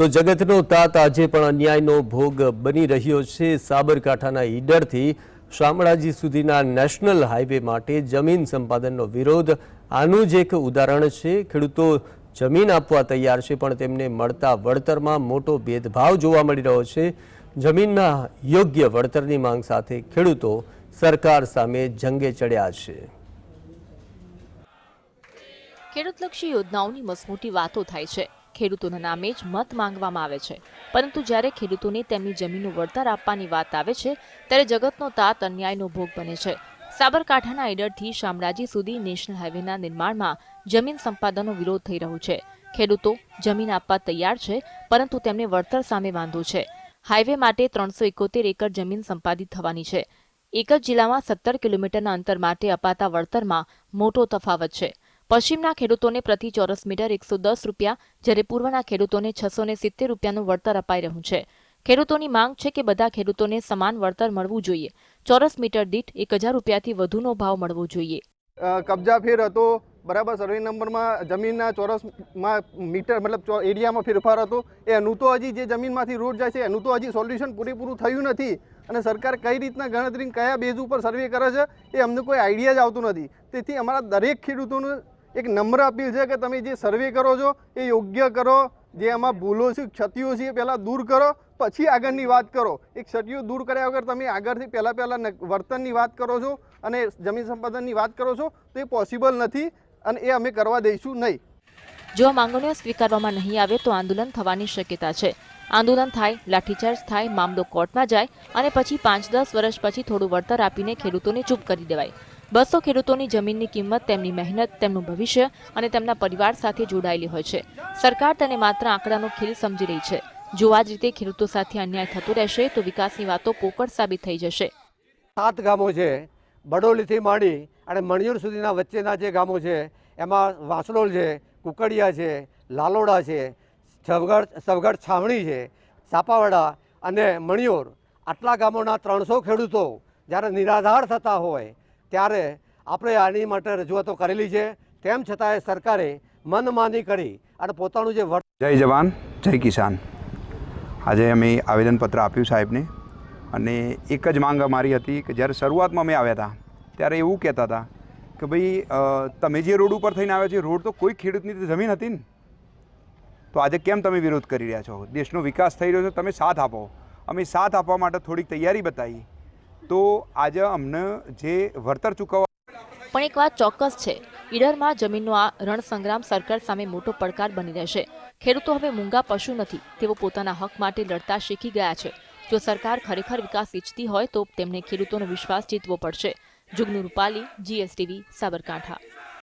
તો જગતનો તાત આજે પણ અન્યાયનો ભોગ બની રહ્યો છે। સાબરકાંઠાના ઈડરથી શામળાજી સુધીના નેશનલ હાઈવે માટે જમીન સંપાદનનો વિરોધ આનું જ એક ઉદાહરણ છે। ખેડૂતો જમીન આપવા તૈયાર છે, પણ તેમને મળતા વળતરમાં મોટો ભેદભાવ જોવા મળી રહ્યો છે। જમીનના યોગ્ય વળતરની માંગ સાથે ખેડૂતો સરકાર સામે જંગે ચડ્યા છે। ખેડૂતલક્ષી યોજનાઓની મસમોટી વાતો થાય છે, ખેડૂતોના નામે જ મત માંગવામાં આવે છે, પરંતુ જ્યારે ખેડૂતોને તેમની જમીનનું વળતર આપવાની વાત આવે છે ત્યારે જગતનો તાત અન્યાયનો ભોગ બને છે। સાબરકાંઠાના ઈડરથી શામળાજી સુધી નેશનલ હાઈવેના નિર્માણમાં જમીન સંપાદનનો વિરોધ થઈ રહ્યો છે। ખેડૂતો જમીન આપવા તૈયાર છે, પરંતુ તેમને વળતર સામે વાંધો છે। હાઈવે માટે 371 એકર જમીન સંપાદિત થવાની છે। એક જ જિલ્લામાં 17 કિલોમીટરના અંતર માટે અપાતા વળતરમાં મોટો તફાવત છે। પશ્ચિમના ખેડૂતોને પ્રતિ ચોરસ મીટર 110 રૂપિયા, જ્યારે પૂર્વના ખેડૂતોને 670 રૂપિયાનું વળતર અપાઈ રહ્યું છે। ખેડૂતોની માંગ છે કે બધા ખેડૂતોને સમાન વળતર મળવું જોઈએ। ચોરસ મીટર દીઠ 1000 રૂપિયાથી વધુનો ભાવ મળવો જોઈએ। કબજા ફેર હતો, બરાબર, સર્વે નંબરમાં જમીનના ચોરસમાં મીટર મતલબ એરિયામાં ફેરફાર હતો। એનું તો હજી જે જમીનમાંથી રોડ જાય છે એનું તો હજી સોલ્યુશન પૂરેપૂરું થયું નથી, અને સરકાર કઈ રીતના ગણતરી કયા બેઝ ઉપર સર્વે કરે છે એ અમને કોઈ આઈડિયા જ આવતું નથી। તેથી અમારા દરેક ખેડૂતોનું એક નમ્ર અપીલ છે કે તમે જે સર્વે કરો છો એ યોગ્ય કરો, જે આમાં ભૂલો છે, ક્ષતિઓ છે એ પહેલાં દૂર કરો, પછી આગળની વાત કરો। એક ક્ષતિઓ દૂર કર્યા વગર તમે આગળથી પહેલાં વર્તનની વાત કરો છો અને જમીન સંપાદનની વાત કરો છો તો એ પોસિબલ નથી, અને એ અમે કરવા દઈશું નહીં। જો માંગણીઓ સ્વીકારવામાં નહીં આવે તો આંદોલન થવાની શક્યતા છે। આંદોલન થાય, લાઠીચાર્જ થાય, મામલો કોર્ટમાં જાય અને પછી 5-10 વર્ષ પછી થોડું વળતર આપીને ખેડૂતોને ચૂપ કરી દેવાય। 200 ખેડૂતોની જમીનની કિંમત તેમની મહેનત, તેમનું ભવિષ્ય અને તેમના પરિવાર સાથે જોડાયેલી હોય છે। સરકાર તેને માત્ર આંકડાનો ખેલ સમજી રહી છે। જો આ જ રીતે ખેડૂતો સાથે અન્યાય થતો રહેશે તો વિકાસની વાતો પોકળ સાબિત થઈ જશે। 7 ગામો છે, બડોલીથી માંડી અને મણિયુર સુધીના વચ્ચેના જે ગામો છે એમાં વાસણોલ છે, કુકડિયા છે, લાલોડા છે, સવગઢ છાવણી છે, સાપાવાડા અને મણિયોર, આટલા ગામોના 300 ખેડૂતો જ્યારે નિરાધાર થતા હોય ત્યારે આપણે આની માટે રજૂઆતો કરેલી છે। તેમ છતાંય સરકારે મનમાની કરી અને પોતાનું જે જય જવાન જય કિસાન આજે અમે આવેદનપત્ર આપ્યું સાહેબને, અને એક જ માંગ અમારી હતી કે જ્યારે શરૂઆતમાં અમે આવ્યા હતા ત્યારે એવું કહેતા હતા કે ભાઈ તમે જે રોડ ઉપર થઈને આવ્યા છો રોડ તો કોઈ ખેડૂતની તો જમીન હતી ને, તો આજે કેમ તમે વિરોધ કરી રહ્યા છો? દેશનો વિકાસ થઈ રહ્યો છે, તમે સાથ આપો। અમે સાથ આપવા માટે થોડીક તૈયારી બતાવી તો આજે અમને જે વળતર ચૂકવવા। પણ એક વાત ચોક્કસ છે, ઈડરમાં જમીનનો આ રણસંગ્રામ સરકાર સામે મોટો પડકાર બની રહેશે। ખેડૂતો હવે મૂંગા પશુ નથી, તેઓ પોતાના હક માટે લડતા શીખી ગયા છે। જો સરકાર ખરેખર વિકાસ ઈચ્છતી હોય તો તેમને ખેડૂતોનો વિશ્વાસ જીતવો પડશે। જુગનુ રૂપાલી, GSTV, સાબરકાંઠા।